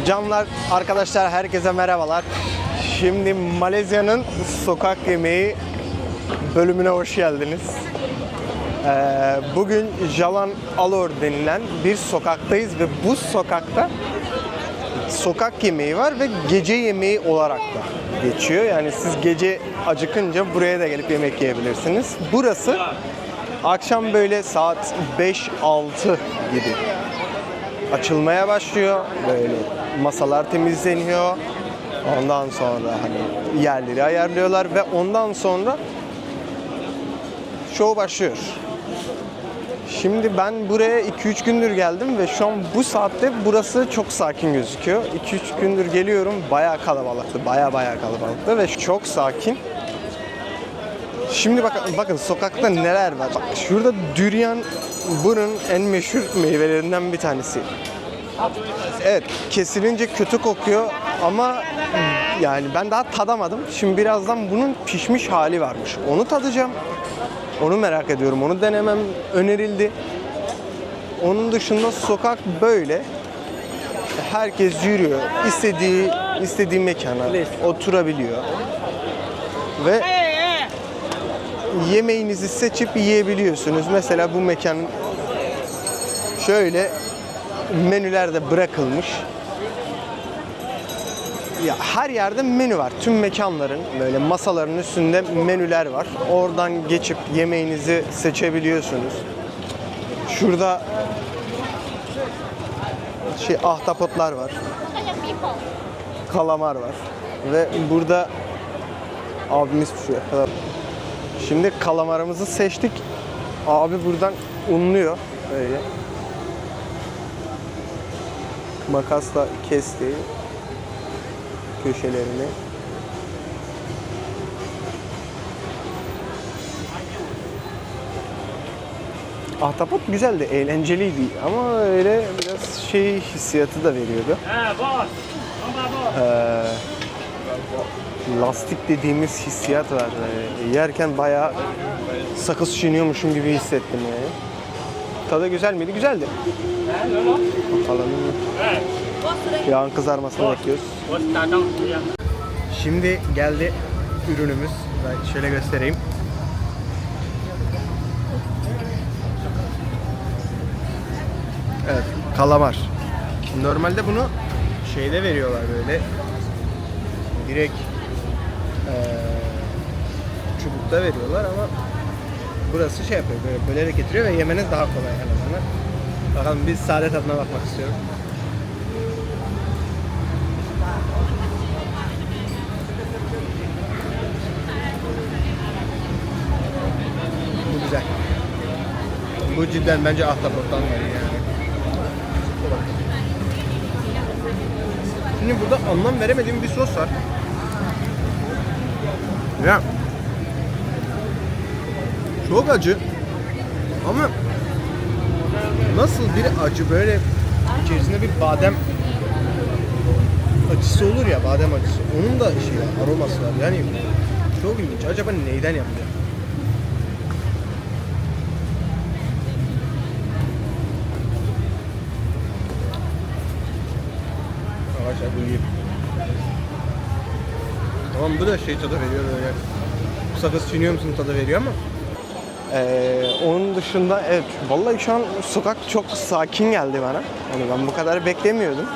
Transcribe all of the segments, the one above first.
Canlar, arkadaşlar herkese merhabalar. Şimdi Malezya'nın sokak yemeği bölümüne hoş geldiniz. Bugün Jalan Alor denilen bir sokaktayız ve bu sokakta sokak yemeği var ve gece yemeği olarak da geçiyor. Yani siz gece acıkınca buraya da gelip yemek yiyebilirsiniz. Burası akşam böyle saat 5-6 gibi açılmaya başlıyor. Böyle masalar temizleniyor. Ondan sonra hani yerleri ayarlıyorlar ve ondan sonra show başlıyor. Şimdi ben buraya 2-3 gündür geldim ve şu an bu saatte burası çok sakin gözüküyor. 2-3 gündür geliyorum, bayağı kalabalıktı, bayağı kalabalıktı ve çok sakin. Şimdi bakın sokakta neler var. Bak şurada durian buranın en meşhur meyvelerinden bir tanesi. Evet, kesilince kötü kokuyor ama yani ben daha tadamadım. Şimdi birazdan bunun pişmiş hali varmış. Onu tadacağım. Onu merak ediyorum. Onu denemem önerildi. Onun dışında sokak böyle. Herkes yürüyor. İstediği mekana oturabiliyor. Ve yemeğinizi seçip yiyebiliyorsunuz. Mesela bu mekanın şöyle menülerde bırakılmış. Ya her yerde menü var. Tüm mekanların böyle masaların üstünde menüler var. Oradan geçip yemeğinizi seçebiliyorsunuz. Şurada ahtapotlar var. Kalamar var. Ve burada abimiz pişiyor. Şimdi kalamarımızı seçtik. Abi buradan unluyor. Öyle. Makasla kesti köşelerini. Ahtapot güzeldi, eğlenceliydi ama öyle biraz hissiyatı da veriyordu. Lastik dediğimiz hissiyat var. Yerken bayağı sakız çiğniyormuşum gibi hissettim yani. Tadı güzel miydi? Güzeldi. Bakalım. Yağın kızarmasını bekliyoruz. Şimdi geldi ürünümüz. Ben şöyle göstereyim. Evet, kalamar. Normalde bunu şeyde veriyorlar böyle. Direkt çubukta veriyorlar ama burası şey yapıyor, böyle bölerek getiriyor ve yemeniz daha kolay en azından. Bakalım biz sade tadına bakmak istiyorum. Bu güzel. Bu cidden bence ahtapottan var yani. Şimdi burada anlam veremediğim bir sos var. Ya çok acı ama nasıl bir acı, böyle içerisinde bir badem acısı olur ya, badem acısı. Onun da aroması var. Yani çok ilginç. Acaba neyden yapıyor? Arkadaşlar bu iyi. Tamam, bu da tadı veriyor böyle. Sakız çiğniyor musun tadı veriyor ama. Onun dışında evet, vallahi şu an sokak çok sakin geldi bana. Yani ben bu kadar beklemiyordum.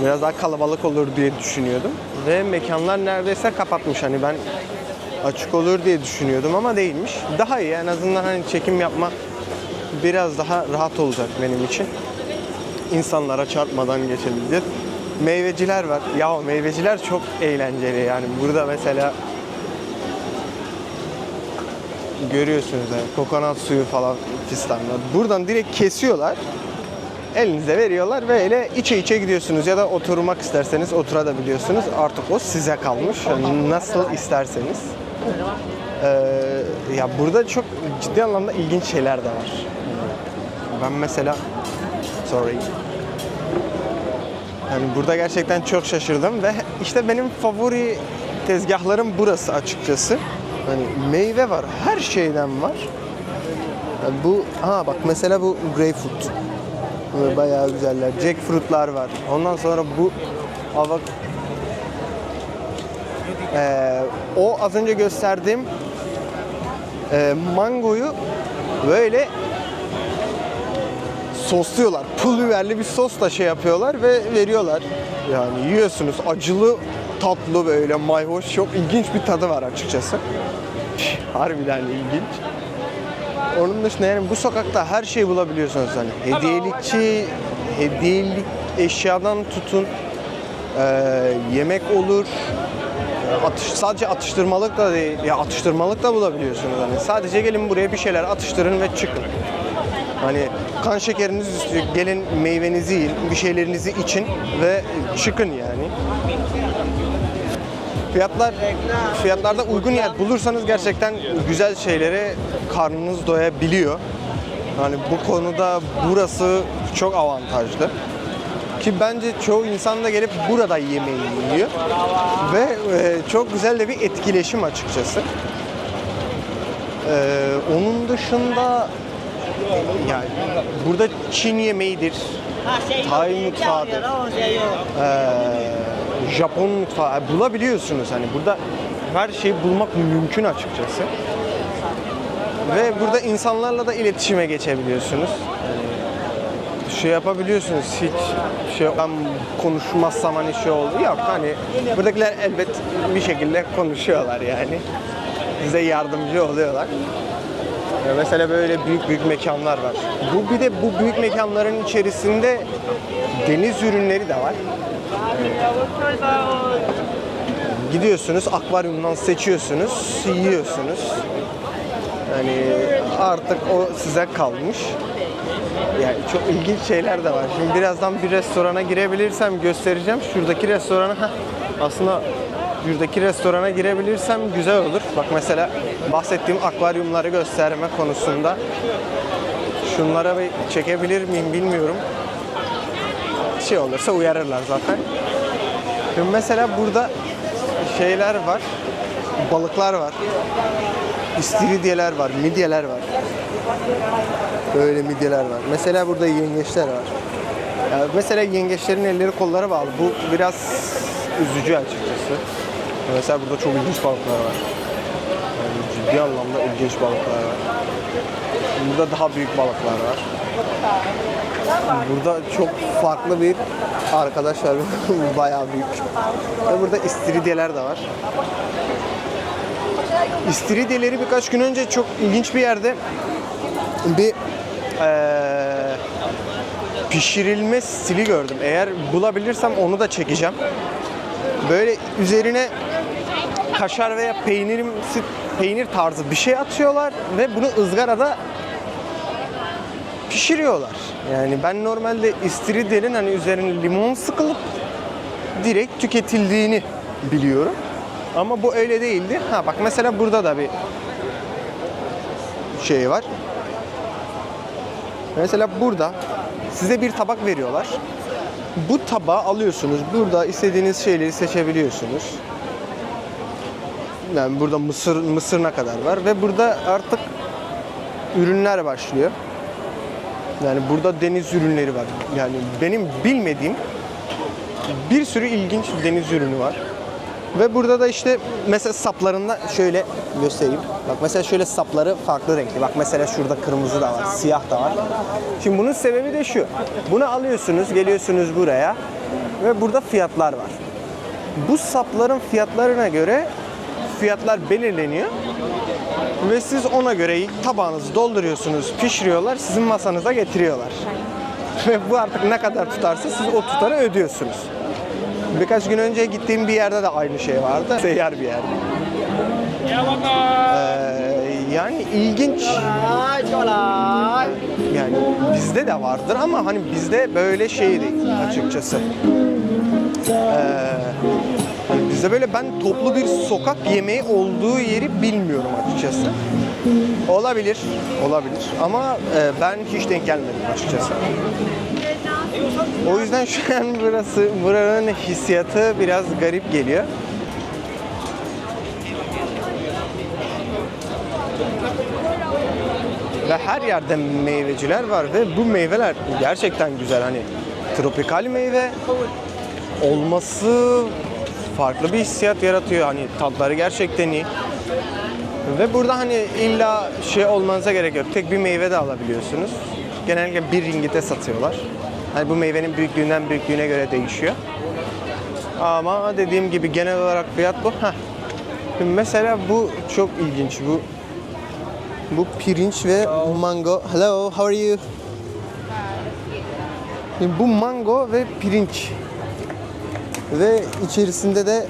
Biraz daha kalabalık olur diye düşünüyordum. Ve mekanlar neredeyse kapatmış. Hani ben açık olur diye düşünüyordum ama değilmiş. Daha iyi, en azından hani çekim yapma biraz daha rahat olacak benim için. İnsanlara çarpmadan geçebileceğiz. Meyveciler var. Ya meyveciler çok eğlenceli yani. Burada mesela görüyorsunuz yani kokonat suyu falan fistanlar. Buradan direkt kesiyorlar. Elinize veriyorlar ve öyle içe gidiyorsunuz ya da oturmak isterseniz oturabiliyorsunuz. Artık o size kalmış. Nasıl isterseniz. Ya burada çok ciddi anlamda ilginç şeyler de var. Ben mesela yani burada gerçekten çok şaşırdım ve işte benim favori tezgahlarım burası açıkçası. Hani meyve var, her şeyden var. Yani bu, bak mesela bu greyfurt. Bayağı güzeller. Jackfruit'lar var. Ondan sonra bu o az önce gösterdiğim mangoyu böyle sosluyorlar. Pul biberli bir sosla şey yapıyorlar ve veriyorlar. Yani yiyorsunuz. Acılı, tatlı böyle mayhoş. Çok ilginç bir tadı var açıkçası. Harbiden ilginç. Onun dışında yani bu sokakta her şeyi bulabiliyorsunuz hani. Hediyelik eşyadan tutun, yemek olur. Sadece atıştırmalık da değil, ya atıştırmalık da bulabiliyorsunuz hani. Sadece gelin buraya bir şeyler atıştırın ve çıkın. Hani kan şekeriniz düştü, gelin meyvenizi yiyin, bir şeylerinizi için ve çıkın yani. Fiyatlarda uygun yer bulursanız gerçekten güzel şeylere karnınız doyabiliyor. Hani bu konuda burası çok avantajlı. Ki bence çoğu insan da gelip burada yemeği yiyor. Ve çok güzel de bir etkileşim açıkçası. Onun dışında yani burada Çin yemeğidir, Tay mutfağıdır, Japon mutfağı bulabiliyorsunuz. Hani burada her şeyi bulmak mümkün açıkçası. Ve burada insanlarla da iletişime geçebiliyorsunuz. Şey yapabiliyorsunuz, hiç şey ben konuşmazsam hani şey oldu yok hani buradakiler elbet bir şekilde konuşuyorlar yani size yardımcı oluyorlar. Mesela böyle büyük mekanlar var. Bir de bu büyük mekanların içerisinde deniz ürünleri de var. Gidiyorsunuz akvaryumdan seçiyorsunuz, yiyorsunuz. Yani artık o size kalmış. Yani çok ilginç şeyler de var. Şimdi birazdan bir restorana girebilirsem göstereceğim. Şuradaki restorana aslında şuradaki restorana girebilirsem güzel olur. Bak mesela bahsettiğim akvaryumları gösterme konusunda şunlara bir çekebilir miyim bilmiyorum. Şey olursa uyarırlar zaten. Şimdi mesela burada şeyler var. Balıklar var. İstiridyeler var, midyeler var. Böyle midyeler var. Mesela burada yengeçler var. Yani mesela yengeçlerin elleri kolları bağlı. Bu biraz üzücü açıkçası. Mesela burada çok ilginç balıklar var. Yani ciddi anlamda ilginç balıklar var. Burada daha büyük balıklar var. Burada çok farklı bir arkadaş var. Bayağı büyük. Ve burada istiridyeler de var. İstiridyeleri birkaç gün önce çok ilginç bir yerde bir pişirilme stili gördüm. Eğer bulabilirsem onu da çekeceğim. Böyle üzerine kaşar veya peynir tarzı bir şey atıyorlar ve bunu ızgarada pişiriyorlar. Yani ben normalde istiridyenin hani üzerine limon sıkılıp direkt tüketildiğini biliyorum. Ama bu öyle değildi. Ha bak mesela burada da bir şey var. Mesela burada size bir tabak veriyorlar. Bu tabağı alıyorsunuz. Burada istediğiniz şeyleri seçebiliyorsunuz. Yani burada mısırına kadar var ve burada artık ürünler başlıyor. Yani burada deniz ürünleri var. Yani benim bilmediğim bir sürü ilginç deniz ürünü var. Ve burada da işte mesela saplarında şöyle göstereyim. Bak mesela şöyle sapları farklı renkli. Bak mesela şurada kırmızı da var, siyah da var. Şimdi bunun sebebi de şu. Bunu alıyorsunuz, geliyorsunuz buraya ve burada fiyatlar var. Bu sapların fiyatlarına göre fiyatlar belirleniyor. Ve siz ona göre tabağınızı dolduruyorsunuz, pişiriyorlar, sizin masanıza getiriyorlar. Ve bu artık ne kadar tutarsa siz o tutarı ödüyorsunuz. Birkaç gün önce gittiğim bir yerde de aynı şey vardı. Seyyar bir yerde. Yani ilginç. Yani bizde de vardır ama hani bizde böyle şey değil açıkçası. Hani bizde böyle ben toplu bir sokak yemeği olduğu yeri bilmiyorum açıkçası. Olabilir ama ben hiç denk gelmedim açıkçası. O yüzden şu an buranın hissiyatı biraz garip geliyor. Ve her yerde meyveciler var ve bu meyveler gerçekten güzel. Hani tropikal meyve olması farklı bir hissiyat yaratıyor. Hani tatları gerçekten iyi. Ve burada hani illa şey olmanıza gerek yok. Tek bir meyve de alabiliyorsunuz. Genellikle 1 ringgite satıyorlar. Hani bu meyvenin büyüklüğünden büyüklüğüne göre değişiyor. Ama dediğim gibi genel olarak fiyat bu. Mesela bu çok ilginç. Bu pirinç ve mango. Hello, how are you? Bu mango ve pirinç. Ve içerisinde de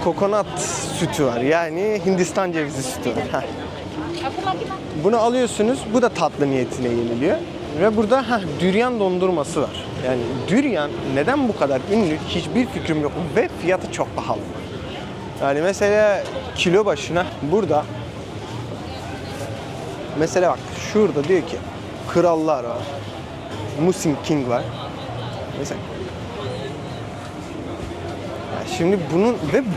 kokonat sütü var. Yani Hindistan cevizi sütü var. Bunu alıyorsunuz. Bu da tatlı niyetine yeniliyor. Ve burada düryan dondurması var. Yani düryan neden bu kadar ünlü hiçbir fikrim yok. Ve fiyatı çok pahalı. Yani mesela kilo başına burada mesela bak şurada diyor ki krallar var. Musing King var. Mesela şimdi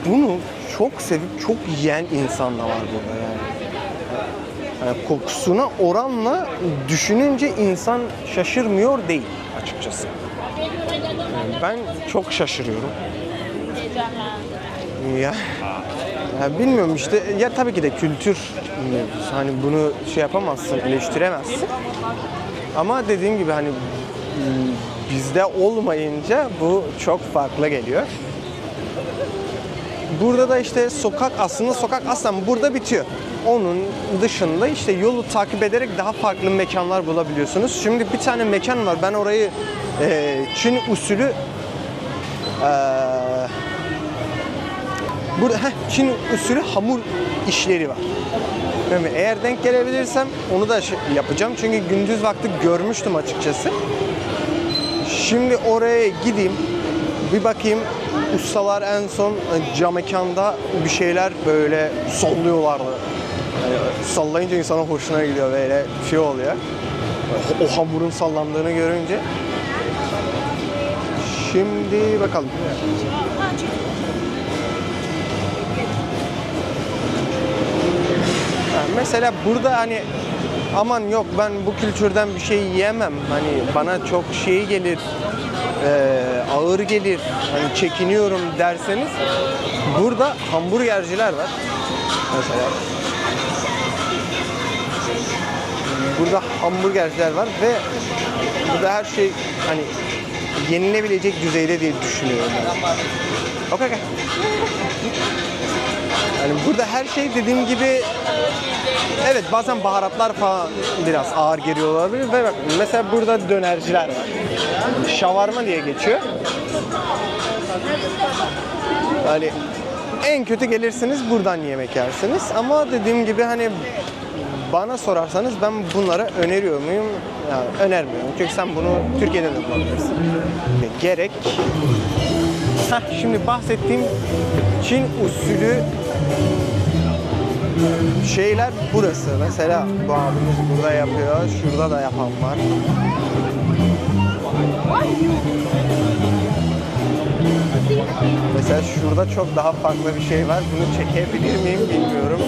bunu çok sevip çok yiyen insan da var burada yani. Yani kokusuna oranla düşününce insan şaşırmıyor değil açıkçası. Ben çok şaşırıyorum. Ya bilmiyorum işte ya tabii ki de kültür mevzusu. Hani bunu şey yapamazsın, eleştiremezsin. Ama dediğim gibi hani bizde olmayınca bu çok farklı geliyor. Burada da işte sokak aslında burada bitiyor. Onun dışında işte yolu takip ederek daha farklı mekanlar bulabiliyorsunuz. Şimdi bir tane mekan var. Ben orayı Çin usulü burada Çin usulü hamur işleri var. Yani eğer denk gelebilirsem onu da yapacağım. Çünkü gündüz vakti görmüştüm açıkçası. Şimdi oraya gideyim. Bir bakayım ustalar en son cam mekanda bir şeyler böyle sallıyorlardı. Yani sallayınca insana hoşuna gidiyor böyle şey oluyor. O hamurun sallandığını görünce. Şimdi bakalım. Yani mesela burada hani aman yok ben bu kültürden bir şey yiyemem. Hani bana çok şey gelir. Ağır gelir, hani çekiniyorum derseniz burada hamburgerciler var mesela. Burada hamburgerciler var ve burada her şey hani yenilebilecek düzeyde diye düşünüyorum ben. Okay. Yani burada her şey dediğim gibi evet bazen baharatlar falan biraz ağır geliyor olabilir ve bak mesela burada dönerciler var. Şavarma diye geçiyor. Hani en kötü gelirsiniz buradan yemek yersiniz ama dediğim gibi hani bana sorarsanız ben bunları öneriyor muyum? Yani önermiyorum. Çünkü sen bunu Türkiye'de de bulabilirsin. Gerek şimdi bahsettiğim Çin usulü şeyler burası. Mesela bu abimiz burada yapıyor. Şurada da yapan var. Mesela şurada çok daha farklı bir şey var. Bunu çekebilir miyim bilmiyorum.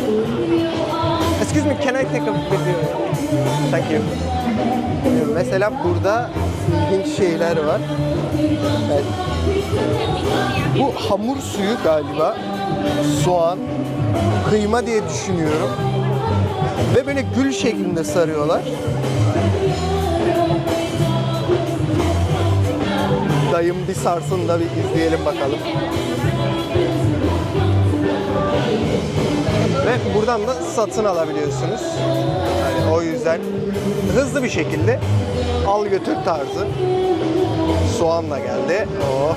Excuse me, can I take a video? Thank you. Mesela burada ilginç şeyler var. Evet. Bu hamur suyu galiba. Soğan, kıyma diye düşünüyorum. Ve böyle gül şeklinde sarıyorlar. Dayım bir sarsın da bir izleyelim bakalım. Ve buradan da satın alabiliyorsunuz. Yani o yüzden hızlı bir şekilde al götür tarzı. Soğanla geldi. Oh.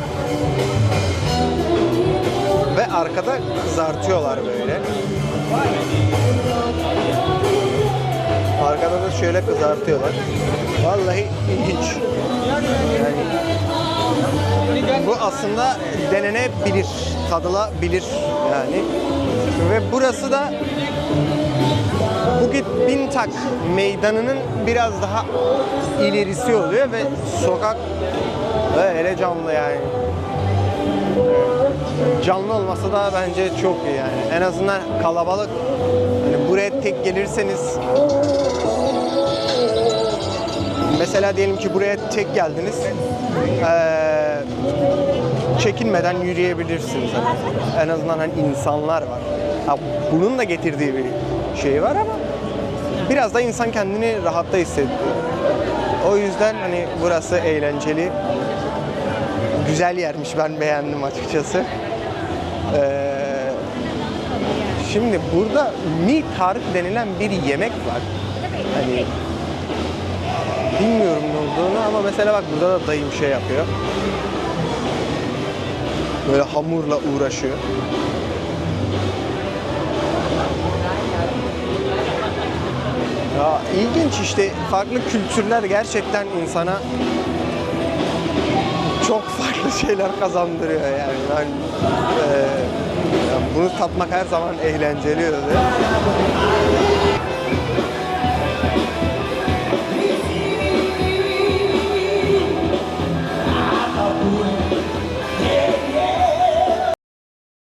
Ve arkada kızartıyorlar böyle. Arkada da şöyle kızartıyorlar. Vallahi ilginç. Yani bu aslında denenebilir, tadılabilir yani. Ve burası da Bukit Bintang meydanının biraz daha ilerisi oluyor ve sokak böyle canlı yani. canlı olması da bence çok iyi yani. En azından kalabalık. Hani buraya tek gelirseniz, mesela diyelim ki buraya tek geldiniz, çekinmeden yürüyebilirsiniz. Hani. En azından hani insanlar var. Ha, bunun da getirdiği bir şey var ama biraz da insan kendini rahatta hissediyor. O yüzden hani burası eğlenceli. Güzel yermiş, ben beğendim açıkçası. Şimdi burada mi tarık denilen bir yemek var. Hani bilmiyorum ne olduğunu ama mesela bak burada da dayım şey yapıyor. Böyle hamurla uğraşıyor. Ya ilginç işte, farklı kültürler gerçekten insana çok farklı şeyler kazandırıyor yani. Ben bunu tatmak her zaman eğlenceli oluyor.